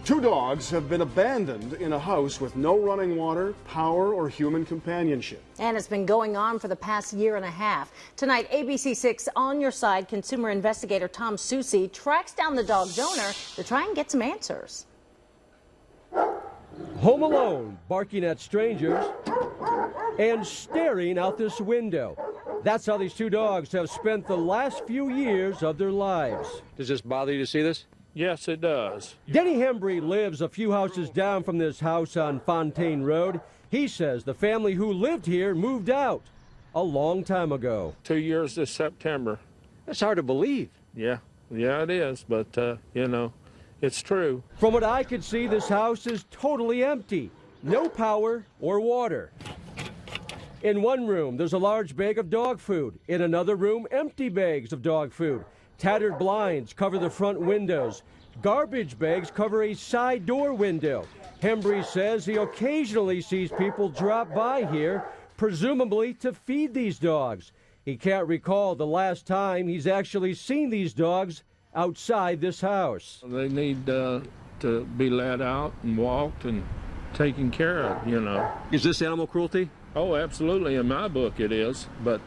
Two dogs have been abandoned in a house with no running water, power, or human companionship. And it's been going on for the past year and a half. Tonight, ABC6 On Your Side consumer investigator Tom Sussi tracks down the dog's owner to try and get some answers. Home alone, barking at strangers, and staring out this window. That's how these two dogs have spent the last few years of their lives. Does this bother you to see this? Yes, it does. Denny Hembree lives a few houses down from this house on Fontaine Road. He says the family who lived here moved out a long time ago. 2 years this September. That's hard to believe. Yeah, it is, but, you know, it's true. From what I could see, this house is totally empty. No power or water. In one room, there's a large bag of dog food. In another room, empty bags of dog food. Tattered blinds cover the front windows. Garbage bags cover a side door window. Hembree says he occasionally sees people drop by here, presumably to feed these dogs. He can't recall the last time he's actually seen these dogs outside this house. They need to be let out and walked and taken care of, you know. Is this animal cruelty? Oh, absolutely. In my book it is, but,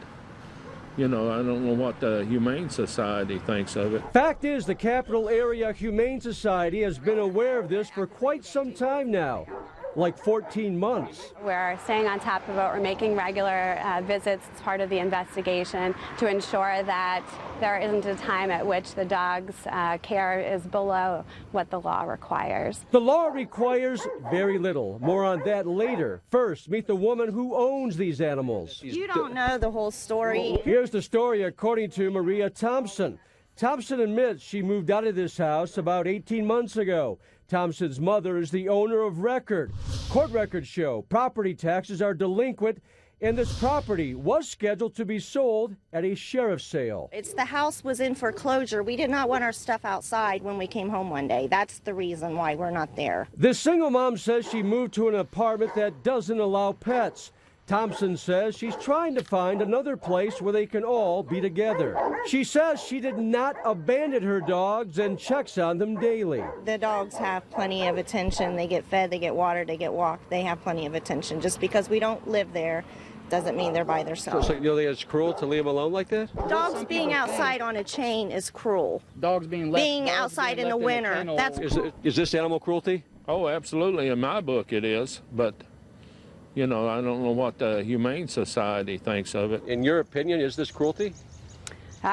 you know, I don't know what the Humane Society thinks of it. Fact is, the Capital Area Humane Society has been aware of this for quite some time now, like 14 months. We're staying on top of it. We're making regular visits as part of the investigation to ensure that there isn't a time at which the dog's care is below what the law requires. The law requires very little. More on that later. First, meet the woman who owns these animals. You don't know the whole story. Here's the story according to Maria Thompson. Thompson admits she moved out of this house about 18 months ago. Thompson's mother is the owner of record. Court records show property taxes are delinquent, and this property was scheduled to be sold at a sheriff's sale. The house was in foreclosure. We did not want our stuff outside when we came home one day. That's the reason why we're not there. This single mom says she moved to an apartment that doesn't allow pets. Thompson says she's trying to find another place where they can all be together. She says she did not abandon her dogs and checks on them daily. The dogs have plenty of attention. They get fed, they get watered, they get walked. They have plenty of attention. Just because we don't live there doesn't mean they're by themselves. So you don't think it's cruel to leave them alone like that? Dogs being outside on a chain is cruel. Dogs being outside in the winter, that's cruel. Is this animal cruelty? Oh, absolutely. In my book it is, but, you know, I don't know what the Humane Society thinks of it. In your opinion, is this cruelty? So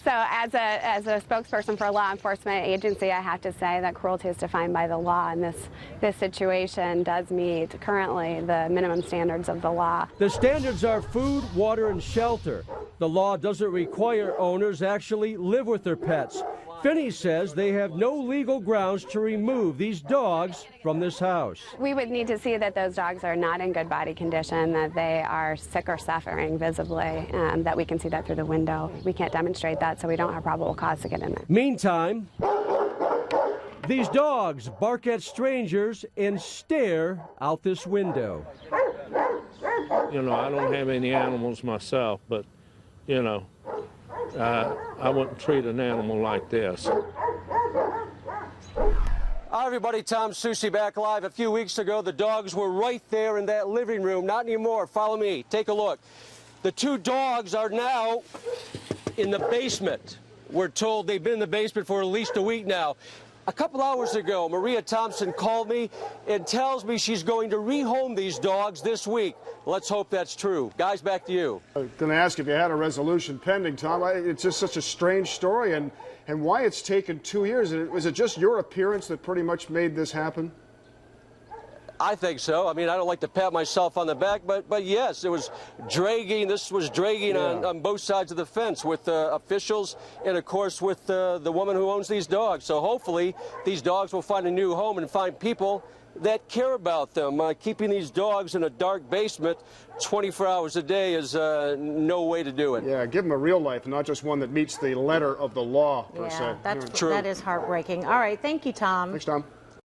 as a spokesperson for a law enforcement agency, I have to say that cruelty is defined by the law, and this situation does meet currently the minimum standards of the law. The standards are food, water, and shelter. The law doesn't require owners actually live with their pets. Finney says they have no legal grounds to remove these dogs from this house. We would need to see that those dogs are not in good body condition, that they are sick or suffering visibly, that we can see that through the window. We can't demonstrate that, so we don't have probable cause to get in there. Meantime, these dogs bark at strangers and stare out this window. You know, I don't have any animals myself, but, you know, I wouldn't treat an animal like this. Hi, everybody. Tom Sussi back live. A few weeks ago, the dogs were right there in that living room. Not anymore. Follow me. Take a look. The two dogs are now in the basement. We're told they've been in the basement for at least a week now. A couple hours ago, Maria Thompson called me and tells me she's going to rehome these dogs this week. Let's hope that's true. Guys, back to you. I was going to ask if you had a resolution pending, Tom. It's just such a strange story, and why it's taken 2 years. Was it just your appearance that pretty much made this happen? I think so. I mean, I don't like to pat myself on the back, but yes, it was dragging. This was dragging on both sides of the fence with officials and, of course, with the woman who owns these dogs. So hopefully these dogs will find a new home and find people that care about them. Keeping these dogs in a dark basement 24 hours a day is no way to do it. Yeah, give them a real life, not just one that meets the letter of the law, per se. That is heartbreaking. All right, thank you, Tom. Thanks, Tom.